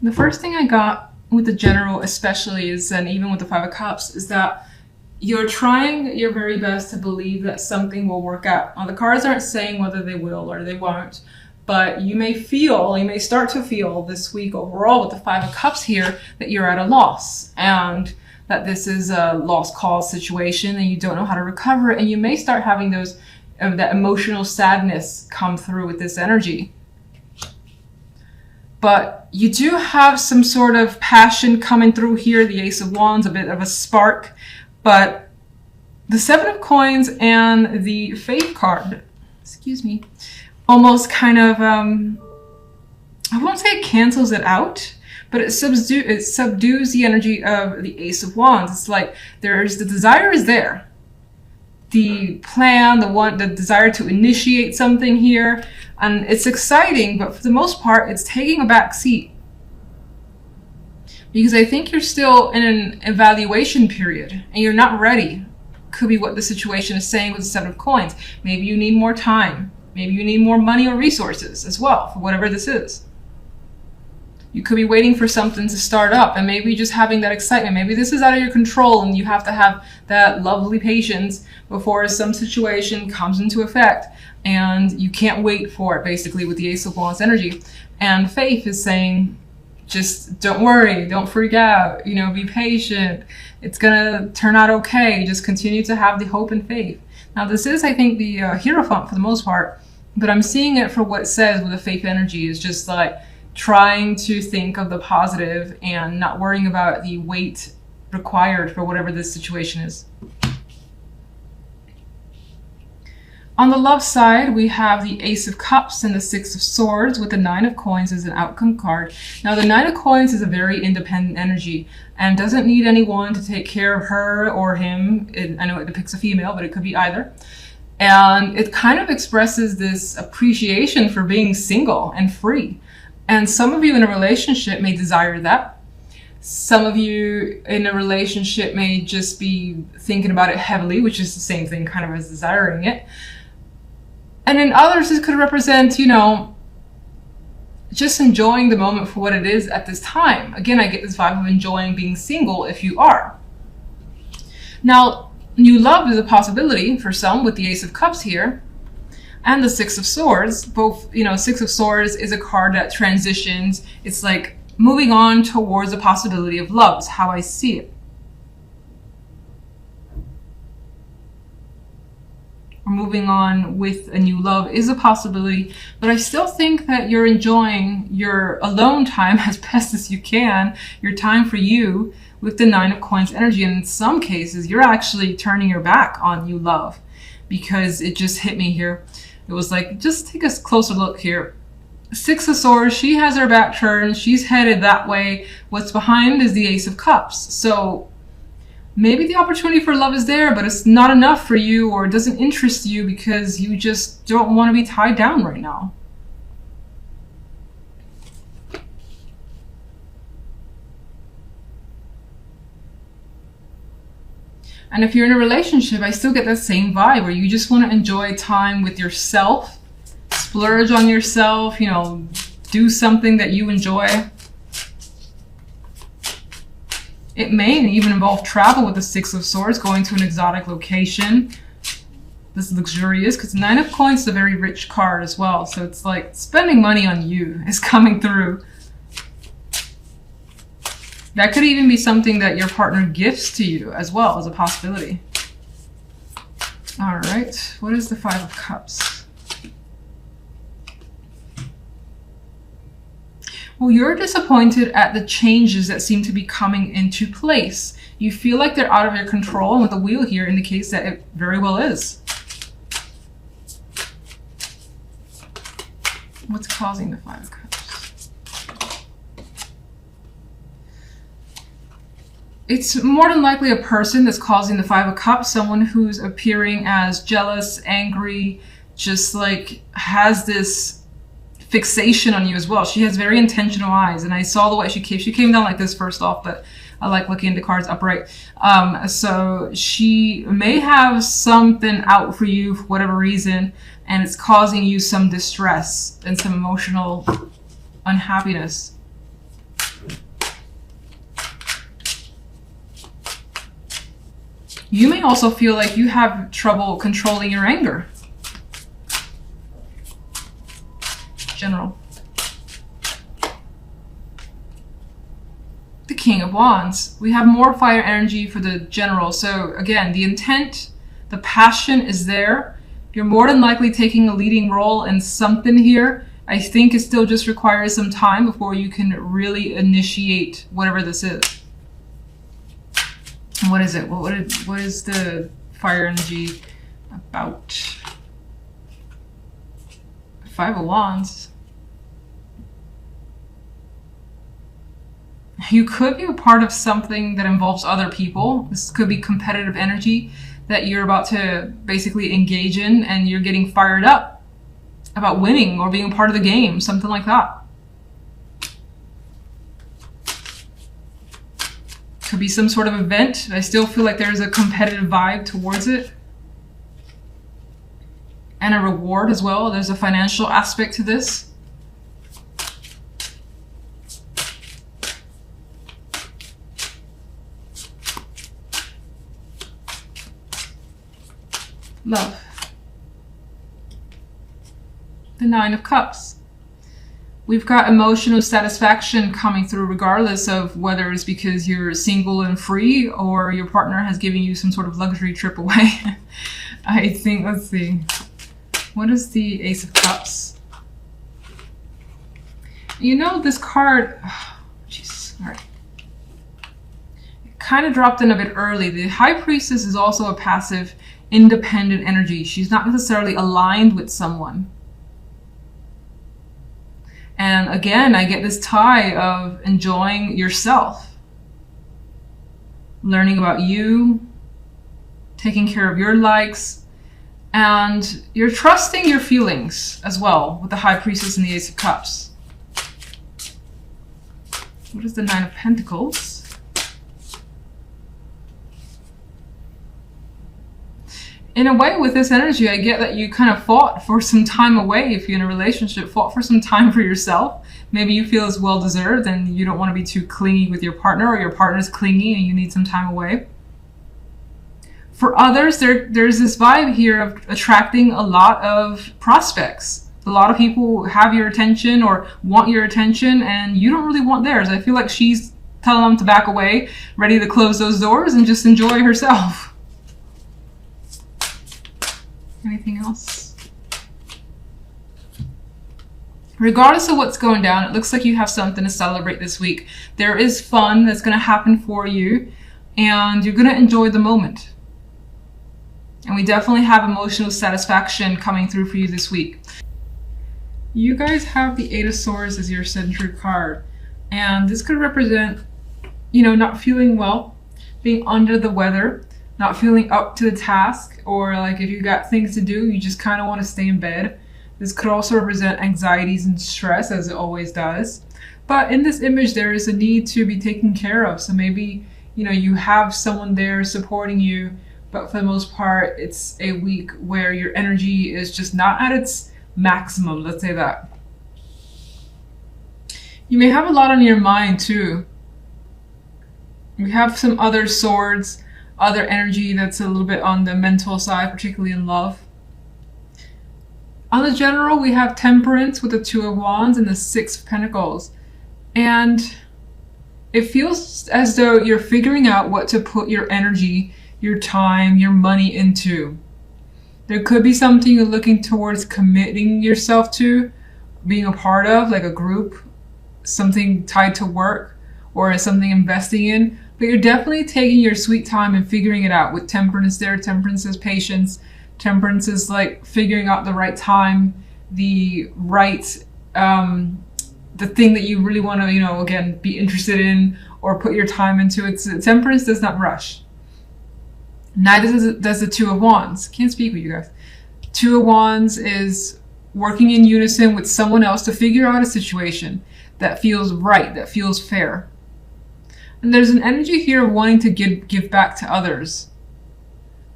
The first thing I got with the general especially is, and even with the Five of Cups, is that you're trying your very best to believe that something will work out. Now, the cards aren't saying whether they will or they won't, but you may start to feel this week overall with the Five of Cups here that you're at a loss and that this is a lost cause situation and you don't know how to recover it. And you may start having that emotional sadness come through with this energy. But you do have some sort of passion coming through here. The Ace of Wands, a bit of a spark. But the Seven of Coins and the Faith card, almost kind of, I won't say it cancels it out, but it subdues the energy of the Ace of Wands. It's like the desire is there. The plan, the desire to initiate something here, and it's exciting, but for the most part, it's taking a back seat. Because I think you're still in an evaluation period, and you're not ready. Could be what the situation is saying with the Seven of Coins. Maybe you need more time. Maybe you need more money or resources as well, for whatever this is. You could be waiting for something to start up, and maybe just having that excitement. Maybe this is out of your control, and you have to have that lovely patience before some situation comes into effect, and you can't wait for it, basically, with the Ace of Wands energy. And Faith is saying, just don't worry, don't freak out, be patient. It's gonna turn out okay. Just continue to have the hope and faith. Now, this is, I think, the Hierophant for the most part, but I'm seeing it for what it says with the Faith energy is just like trying to think of the positive and not worrying about the weight required for whatever this situation is. On the love side, we have the Ace of Cups and the Six of Swords with the Nine of Coins as an outcome card. Now, the Nine of Coins is a very independent energy and doesn't need anyone to take care of her or him. I know it depicts a female, but it could be either. And it kind of expresses this appreciation for being single and free. And some of you in a relationship may desire that. Some of you in a relationship may just be thinking about it heavily, which is the same thing kind of as desiring it. And in others, this could represent, just enjoying the moment for what it is at this time. Again, I get this vibe of enjoying being single if you are. Now, new love is a possibility for some with the Ace of Cups here and the Six of Swords. Both, Six of Swords is a card that transitions. It's like moving on towards the possibility of love is how I see it. Or moving on with a new love is a possibility, but I still think that you're enjoying your alone time as best as you can, your time for you with the Nine of Coins energy. And in some cases, you're actually turning your back on new love because it just hit me here. It was like, just take a closer look here. Six of Swords, she has her back turned. She's headed that way. What's behind is the Ace of Cups. So maybe the opportunity for love is there, but it's not enough for you, or it doesn't interest you because you just don't want to be tied down right now. And if you're in a relationship, I still get that same vibe where you just want to enjoy time with yourself, splurge on yourself, do something that you enjoy. It may even involve travel with the Six of Swords, going to an exotic location. This is luxurious because Nine of Coins is a very rich card as well. So it's like spending money on you is coming through. That could even be something that your partner gifts to you as well as a possibility. All right, what is the Five of Cups? Well, you're disappointed at the changes that seem to be coming into place. You feel like they're out of your control, and with the wheel here indicates that it very well is. What's causing the Five of Cups? It's more than likely a person that's causing the Five of Cups, someone who's appearing as jealous, angry, just like has this fixation on you as well. She has very intentional eyes, and I saw the way she came down like this first off, but I like looking at the cards upright. So she may have something out for you for whatever reason, and it's causing you some distress and some emotional unhappiness. You may also feel like you have trouble controlling your anger. General. The King of Wands. We have more fire energy for the General. So again, the intent, the passion is there. You're more than likely taking a leading role in something here. I think it still just requires some time before you can really initiate whatever this is. What is it? What is the fire energy about? Five of Wands. You could be a part of something that involves other people. This could be competitive energy that you're about to basically engage in, and you're getting fired up about winning or being a part of the game, something like that. Could be some sort of event. I still feel like there's a competitive vibe towards it. And a reward as well. There's a financial aspect to this. Love. The Nine of Cups. We've got emotional satisfaction coming through regardless of whether it's because you're single and free or your partner has given you some sort of luxury trip away. I think, let's see. What is the Ace of Cups? You know, this card, Jesus, all right. It kind of dropped in a bit early. The High Priestess is also a passive, independent energy. She's not necessarily aligned with someone. And again, I get this tie of enjoying yourself, learning about you, taking care of your likes, and you're trusting your feelings as well with the High Priestess and the Ace of Cups. What is the Nine of Pentacles? In a way, with this energy, I get that you kind of fought for some time away. If you're in a relationship, fought for some time for yourself. Maybe you feel it's well-deserved and you don't want to be too clingy with your partner, or your partner's clingy and you need some time away. For others, there's this vibe here of attracting a lot of prospects. A lot of people have your attention or want your attention, and you don't really want theirs. I feel like she's telling them to back away, ready to close those doors and just enjoy herself. Anything else? Regardless of what's going down, it looks like you have something to celebrate this week. There is fun that's going to happen for you, and you're going to enjoy the moment. And we definitely have emotional satisfaction coming through for you this week. You guys have the Eight of Swords as your central card, and this could represent, you know, not feeling well, being under the weather, not feeling up to the task, or like if you got things to do, you just kind of want to stay in bed. This could also represent anxieties and stress, as it always does. But in this image, there is a need to be taken care of. So maybe, you know, you have someone there supporting you, but for the most part, it's a week where your energy is just not at its maximum, let's say that. You may have a lot on your mind too. We have some other swords, other energy that's a little bit on the mental side, particularly in love. On the general, we have Temperance with the Two of Wands and the Six of Pentacles. And it feels as though you're figuring out what to put your energy, your time, your money into. There could be something you're looking towards committing yourself to, being a part of, like a group, something tied to work, or something investing in. But you're definitely taking your sweet time and figuring it out. With Temperance there, Temperance is patience. Temperance is like figuring out the right time, the right, the thing that you really want to, you know, again, be interested in or put your time into. Temperance does not rush. Neither does the Two of Wands. Can't speak with you guys. Two of Wands is working in unison with someone else to figure out a situation that feels right, that feels fair. And there's an energy here of wanting to give back to others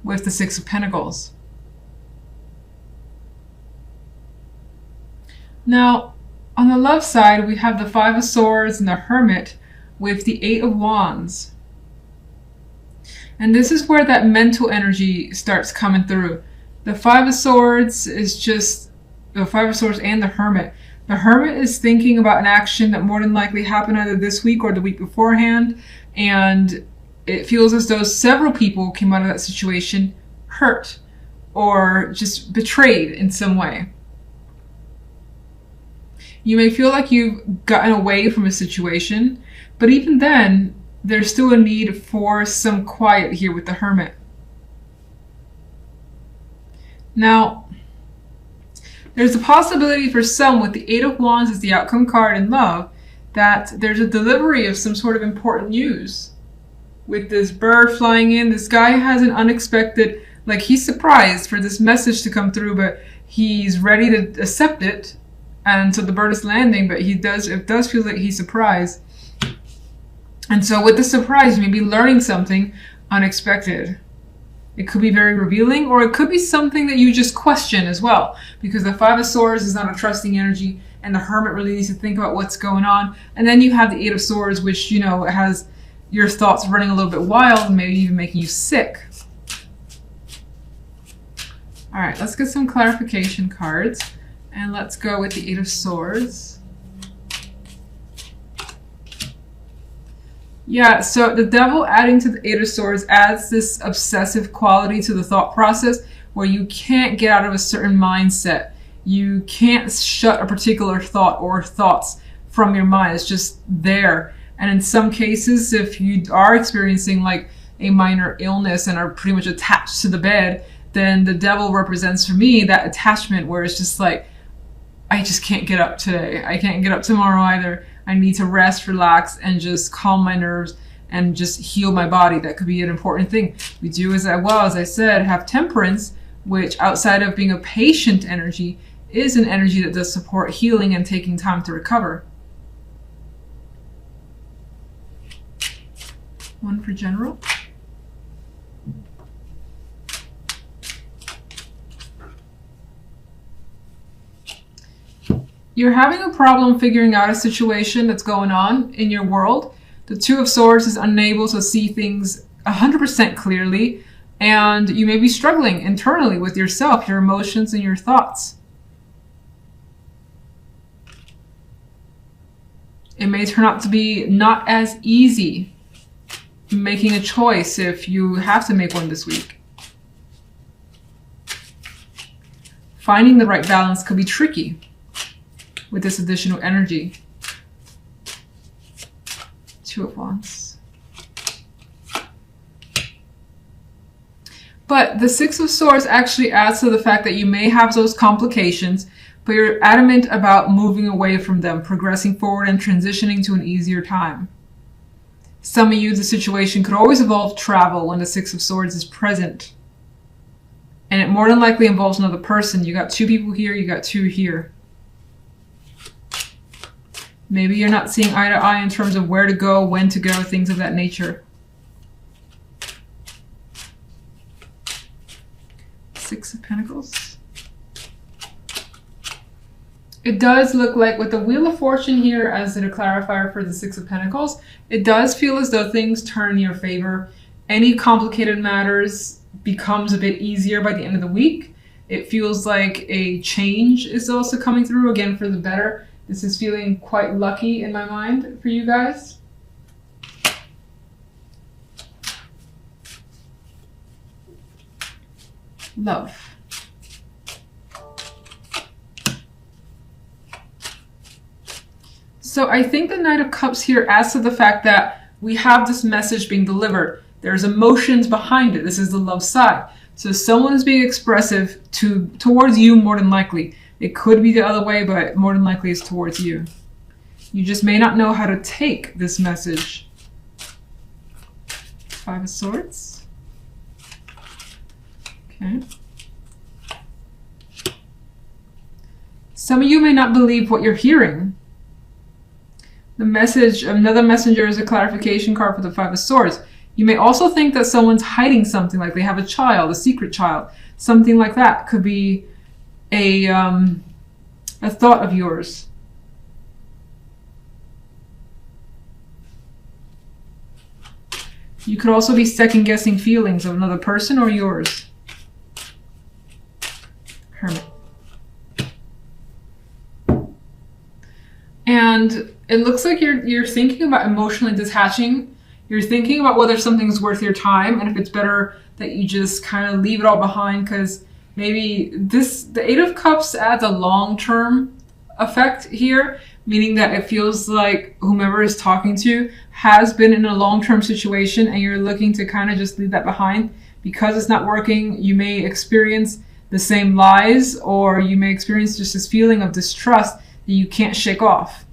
with the Six of Pentacles. Now, on the love side, we have the Five of Swords and the Hermit with the Eight of Wands. And this is where that mental energy starts coming through. The Five of Swords is just the Five of Swords and the Hermit. The Hermit is thinking about an action that more than likely happened either this week or the week beforehand, and it feels as though several people came out of that situation hurt or just betrayed in some way. You may feel like you've gotten away from a situation, but even then, there's still a need for some quiet here with the Hermit. Now, there's a possibility for some with the Eight of Wands as the outcome card in love that there's a delivery of some sort of important news. With this bird flying in, this guy has an unexpected, like he's surprised for this message to come through, but he's ready to accept it. And so the bird is landing, but it does feel like he's surprised. And so with the surprise, you may be learning something unexpected. It could be very revealing, or it could be something that you just question as well, because the Five of Swords is not a trusting energy, and the Hermit really needs to think about what's going on. And then you have the Eight of Swords, which, you know, has your thoughts running a little bit wild, and maybe even making you sick. All right, let's get some clarification cards, and let's go with the Eight of Swords. Yeah, so the Devil adding to the Eight of Swords adds this obsessive quality to the thought process where you can't get out of a certain mindset. You can't shut a particular thought or thoughts from your mind. It's just there. And in some cases, if you are experiencing like a minor illness and are pretty much attached to the bed, then the Devil represents for me that attachment where it's just like, I just can't get up today. I can't get up tomorrow either. I need to rest, relax, and just calm my nerves and just heal my body. That could be an important thing. We do, as I said, have Temperance, which outside of being a patient energy, is an energy that does support healing and taking time to recover. One for general. You're having a problem figuring out a situation that's going on in your world. The Two of Swords is unable to see things 100% clearly, and you may be struggling internally with yourself, your emotions, and your thoughts. It may turn out to be not as easy making a choice if you have to make one this week. Finding the right balance could be tricky with this additional energy. Two of Wands. But the Six of Swords actually adds to the fact that you may have those complications, but you're adamant about moving away from them, progressing forward and transitioning to an easier time. Some of you, the situation could always involve travel when the Six of Swords is present. And it more than likely involves another person. You got two people here, you got two here. Maybe you're not seeing eye to eye in terms of where to go, when to go, things of that nature. Six of Pentacles. It does look like with the Wheel of Fortune here as a clarifier for the Six of Pentacles, it does feel as though things turn in your favor. Any complicated matters becomes a bit easier by the end of the week. It feels like a change is also coming through, again, for the better. This is feeling quite lucky in my mind for you guys. Love. So I think the Knight of Cups here adds to the fact that we have this message being delivered. There's emotions behind it. This is the love side. So someone is being expressive towards you more than likely. It could be the other way, but more than likely it's towards you. You just may not know how to take this message. Five of Swords. Okay. Some of you may not believe what you're hearing. The message, another messenger is a clarification card for the Five of Swords. You may also think that someone's hiding something, like they have a child, a secret child. Something like that could be a thought of yours. You could also be second guessing feelings of another person or yours. Hermit. And it looks like you're thinking about emotionally detaching. You're thinking about whether something's worth your time and if it's better that you just kind of leave it all behind, because maybe the Eight of Cups adds a long-term effect here, meaning that it feels like whomever is talking to you has been in a long-term situation and you're looking to kind of just leave that behind because it's not working. You may experience the same lies, or you may experience just this feeling of distrust that you can't shake off.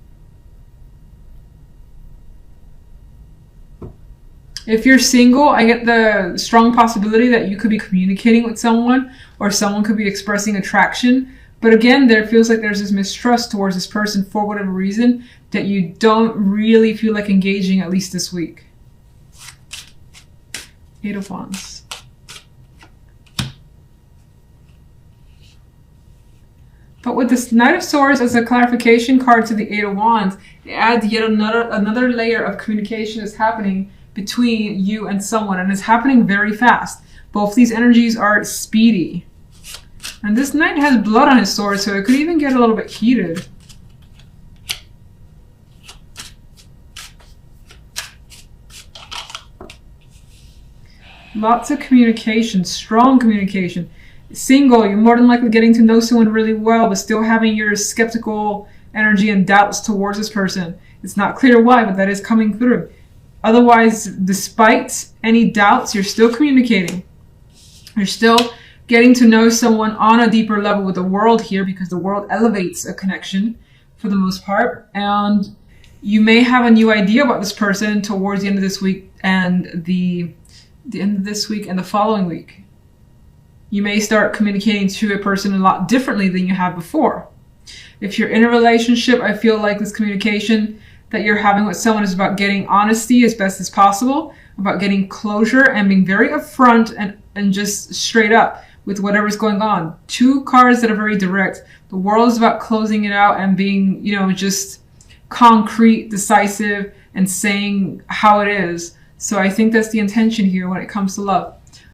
If you're single, I get the strong possibility that you could be communicating with someone, or someone could be expressing attraction. But again, there feels like there's this mistrust towards this person for whatever reason that you don't really feel like engaging, at least this week. Eight of Wands. But with this Knight of Swords as a clarification card to the Eight of Wands, it adds yet another layer of communication is happening between you and someone, and it's happening very fast. Both these energies are speedy. And this knight has blood on his sword, so it could even get a little bit heated. Lots of communication, strong communication. Single, you're more than likely getting to know someone really well, but still having your skeptical energy and doubts towards this person. It's not clear why, but that is coming through. Otherwise, despite any doubts, you're still communicating. You're still getting to know someone on a deeper level with the world here, because the world elevates a connection for the most part. And you may have a new idea about this person towards the end of this week and the end of this week and the following week. You may start communicating to a person a lot differently than you have before. If you're in a relationship, I feel like this communication that you're having with someone is about getting honesty as best as possible, about getting closure and being very upfront and just straight up with whatever's going on. Two cards that are very direct. The World is about closing it out and being, just concrete, decisive, and saying how it is. So I think that's the intention here when it comes to love.